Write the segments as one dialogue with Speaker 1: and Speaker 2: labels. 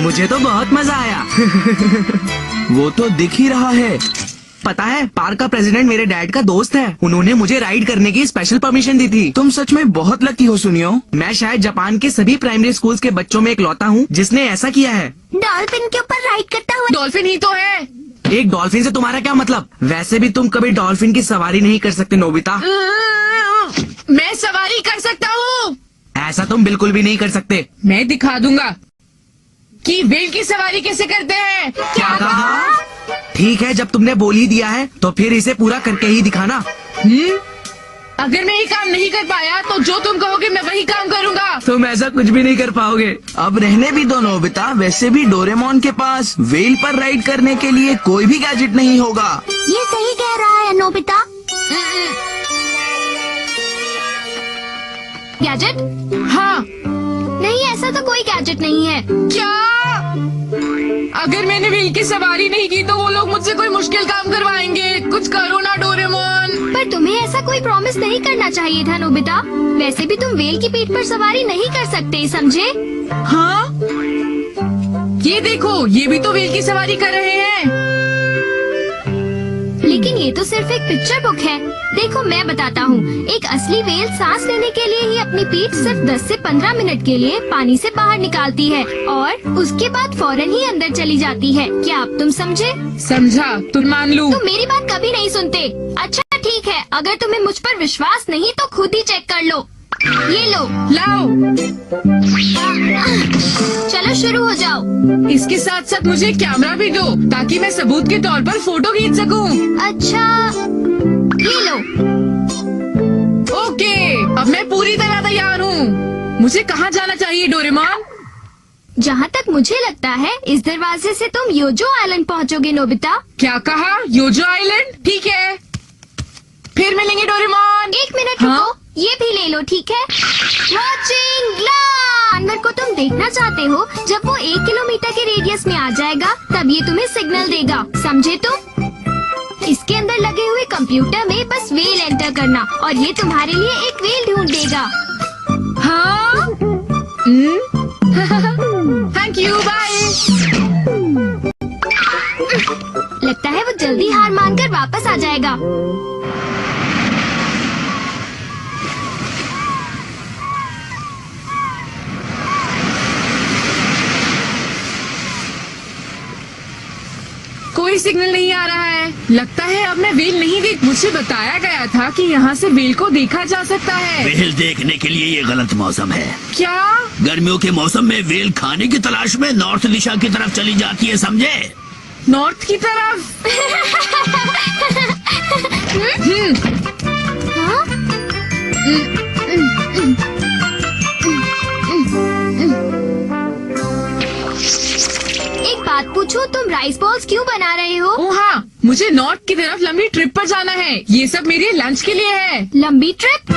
Speaker 1: मुझे तो बहुत मजा आया।
Speaker 2: वो तो दिख ही रहा है।
Speaker 1: पता है, पार्क का प्रेसिडेंट मेरे डैड का दोस्त है। उन्होंने मुझे राइड करने की स्पेशल परमिशन दी थी।
Speaker 2: तुम सच में बहुत लकी हो सुनियो।
Speaker 1: मैं शायद जापान के सभी प्राइमरी स्कूल्स के बच्चों में इकलौता हूँ जिसने ऐसा किया है।
Speaker 3: डॉल्फिन के ऊपर राइड करता हुआ।
Speaker 4: डॉल्फिन ही तो है।
Speaker 1: एक डॉल्फिन से तुम्हारा क्या मतलब? वैसे भी तुम कभी डॉल्फिन की सवारी नहीं कर सकते नोबिता।
Speaker 4: मैं सवारी कर सकता हूँ।
Speaker 1: ऐसा तुम बिल्कुल भी नहीं कर सकते।
Speaker 4: मैं दिखा दूंगा कि वेल की सवारी कैसे करते हैं।
Speaker 1: क्या कहा? ठीक है, जब तुमने बोल ही दिया है तो फिर इसे पूरा करके ही दिखाना।
Speaker 4: अगर मैं ये काम नहीं कर पाया तो जो तुम कहोगे मैं वही काम करूँगा।
Speaker 1: तुम ऐसा कुछ भी नहीं कर पाओगे।
Speaker 2: अब रहने भी दो नोबिता, वैसे भी डोरेमोन के पास वेल पर राइड करने के लिए कोई भी गैजेट नहीं होगा।
Speaker 3: ये सही कह रहा है नोबिता। गैजेट?
Speaker 4: हाँ।
Speaker 3: नहीं, ऐसा तो कोई गैजेट नहीं है।
Speaker 4: क्या? अगर मैंने व्हील की सवारी नहीं की तो वो लोग मुझसे कोई मुश्किल काम करवाएंगे। कुछ करो ना डोरेमोन।
Speaker 3: पर तुम्हें ऐसा कोई प्रॉमिस नहीं करना चाहिए था नोबिता। वैसे भी तुम वेल की पीठ पर सवारी नहीं कर सकते, समझे?
Speaker 4: हाँ? ये देखो, ये भी तो व्हील की सवारी कर रहे हैं।
Speaker 3: लेकिन ये तो सिर्फ एक पिक्चर बुक है। देखो मैं बताता हूँ, एक असली वेल सांस लेने के लिए ही अपनी पीठ सिर्फ 10 से 15 मिनट के लिए पानी से बाहर निकालती है और उसके बाद फौरन ही अंदर चली जाती है। क्या अब तुम समझे?
Speaker 4: समझा, तुम मान लूं।
Speaker 3: तुम मेरी बात कभी नहीं सुनते। अच्छा ठीक है, अगर तुम्हें मुझ पर विश्वास नहीं तो खुद ही चेक कर लो। ये लो।
Speaker 4: लाओ।
Speaker 3: चलो शुरू हो जाओ।
Speaker 4: इसके साथ साथ मुझे कैमरा भी दो ताकि मैं सबूत के तौर पर फोटो खींच सकूं।
Speaker 3: अच्छा, ये लो।
Speaker 4: ओके, अब मैं पूरी तरह तैयार हूँ। मुझे कहाँ जाना चाहिए डोरेमोन?
Speaker 3: जहाँ तक मुझे लगता है इस दरवाजे से तुम योजो आइलैंड पहुँचोगे नोबिता।
Speaker 4: क्या कहा? योजो आइलैंड? ठीक है, फिर मिलेंगे डोरेमोन।
Speaker 3: 1 मिनट
Speaker 4: हाँ?
Speaker 3: रुको, ये भी ले लो, ठीक है? Watching glass. जानवर को तुम देखना चाहते हो, जब वो 1 किलोमीटर के रेडियस में आ जाएगा तब ये तुम्हें सिग्नल देगा, समझे तुम? इसके अंदर लगे हुए कंप्यूटर में बस वेल एंटर करना और ये तुम्हारे लिए एक वेल ढूंढ देगा।
Speaker 4: हाँ? Thank you, bye.
Speaker 3: लगता है वो जल्दी हार मानकर वापस आ जाएगा।
Speaker 4: कोई सिग्नल नहीं आ रहा है। लगता है अब मैं वेल नहीं देख। मुझे बताया गया था कि यहाँ से वेल को देखा जा सकता है।
Speaker 5: वेल देखने के लिए ये गलत मौसम है।
Speaker 4: क्या?
Speaker 5: गर्मियों के मौसम में वेल खाने की तलाश में नॉर्थ दिशा की तरफ चली जाती है, समझे?
Speaker 4: नॉर्थ की तरफ?
Speaker 3: हाँ? एक बात पूछूं, तुम राइस बॉल्स क्यों बना रहे हो?
Speaker 4: ओ हाँ, मुझे नॉर्थ की तरफ लंबी ट्रिप पर जाना है। ये सब मेरे लंच के लिए है।
Speaker 3: लंबी ट्रिप?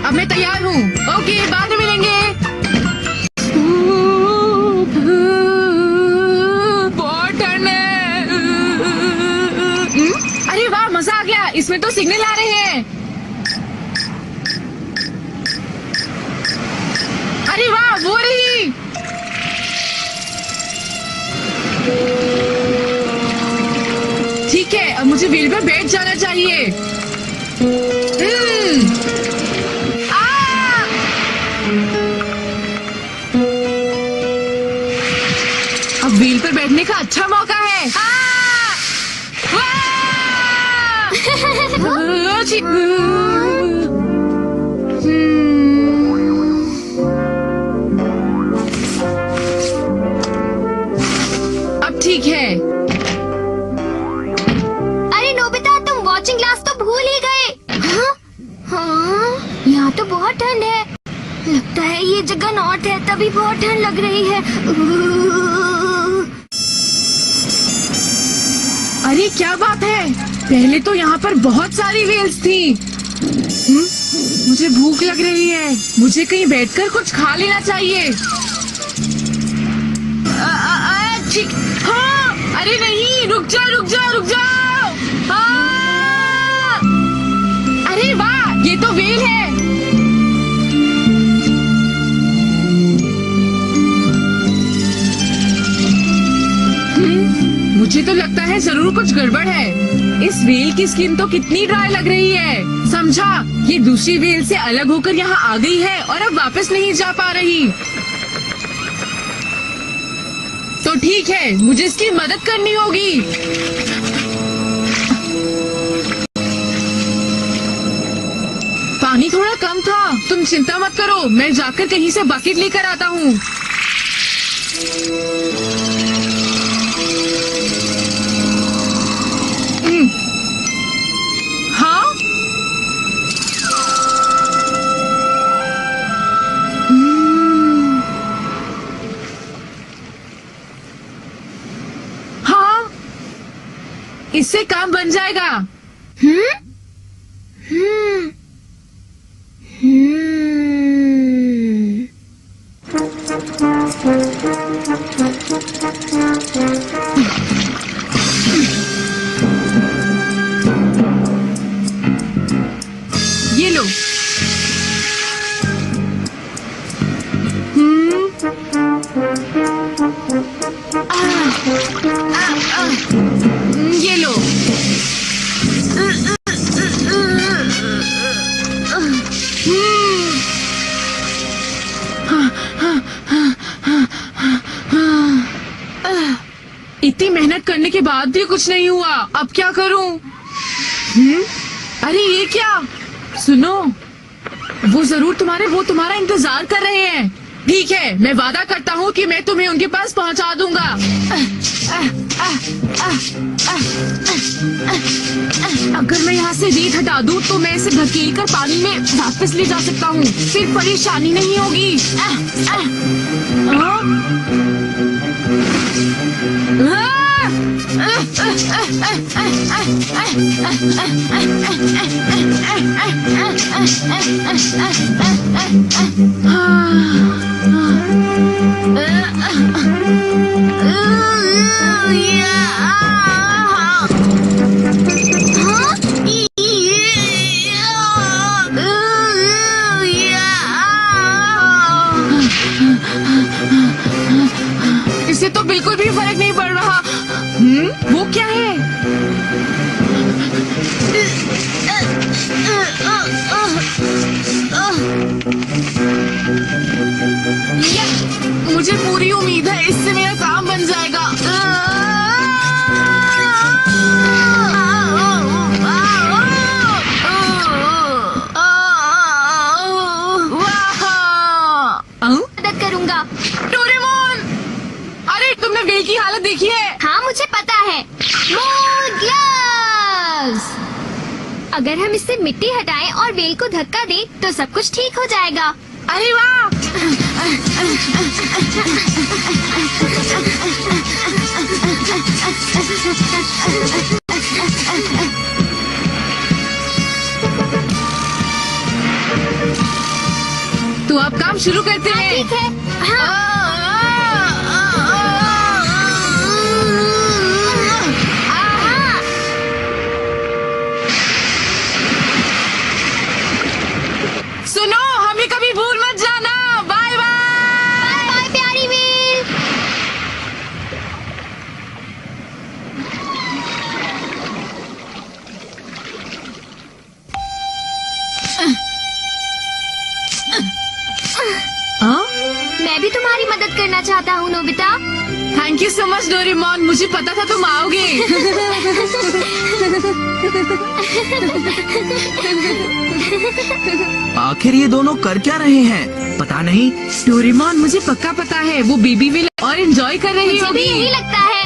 Speaker 4: अब मैं तैयार हूँ। ओके, बाद में मिलेंगे। बहुत ठंड है। अरे वाह, मजा आ गया। इसमें तो सिग्नल आ रहे हैं। अरे वाह, वो रही। ठीक है, अब मुझे व्हील पर बैठ जाना चाहिए। अब व्हील पर बैठने का अच्छा मौका है। अब ठीक है।
Speaker 3: अरे नोबिता, तुम वॉचिंग ग्लास तो भूल ही गए। हाँ? हाँ, यहाँ तो बहुत ठंड है। लगता है ये जगह नॉर्थ है, तभी बहुत ठंड लग रही है।
Speaker 4: अरे क्या बात है, पहले तो यहाँ पर बहुत सारी वेल्स थी। मुझे भूख लग रही है। मुझे कहीं बैठकर कुछ खा लेना चाहिए। ठीक। हाँ, अरे नहीं, रुक जाओ, रुक जाओ, रुक जाओ। हाँ! अरे वाह, ये तो वेल है। मुझे तो लगता है जरूर कुछ गड़बड़ है। इस व्हेल की स्किन तो कितनी ड्राई लग रही है। समझा, ये दूसरी व्हेल से अलग होकर यहाँ आ गई है और अब वापस नहीं जा पा रही। तो ठीक है, मुझे इसकी मदद करनी होगी। पानी थोड़ा कम था। तुम चिंता मत करो, मैं जाकर कहीं से बकेट लेकर आता हूँ। हाँ? हाँ, इससे काम बन जाएगा।
Speaker 3: हम्म।
Speaker 4: ये लो। ये लो। इतनी मेहनत करने के बाद भी कुछ नहीं हुआ। अब क्या करूं? अरे ये क्या? सुनो, वो जरूर तुम्हारा इंतजार कर रहे हैं। ठीक है, मैं वादा करता हूँ कि मैं तुम्हें उनके पास पहुँचा दूंगा। अगर मैं यहाँ से रेत हटा दूँ तो मैं इसे धकेल कर पानी में वापस ले जा सकता हूँ। फिर परेशानी नहीं होगी। इससे तो बिल्कुल भी फर्क नहीं पड़ रहा। वो क्या है? मुझे पूरी उम्मीद है इससे मेरा काम बन जाएगा।
Speaker 3: मदद करूंगा।
Speaker 4: डोरेमोन! अरे तुमने व्हेल की हालत देखी है?
Speaker 3: हाँ, मुझे पता है। Moon gloves. अगर हम इससे मिट्टी हटाएं और व्हेल को धक्का दें तो सब कुछ ठीक हो जाएगा।
Speaker 4: अरे वाह! तो अब काम शुरू करते हैं।
Speaker 3: ठीक है। हाँ।
Speaker 4: सुनो, हमें कभी भूल मत जाना। Bye bye.
Speaker 3: बाय प्यारी व्हेल। मैं भी तुम्हारी मदद करना चाहता हूँ Nobita.
Speaker 4: Thank you so much Doraemon, मुझे पता था तुम आओगे।
Speaker 2: आखिर ये दोनों कर क्या रहे हैं?
Speaker 1: पता नहीं।
Speaker 4: डोरेमोन, मुझे पक्का पता है, वो बेबी व्हेल और एंजॉय कर रही
Speaker 3: मुझे भी
Speaker 4: होगी।
Speaker 3: यही लगता है।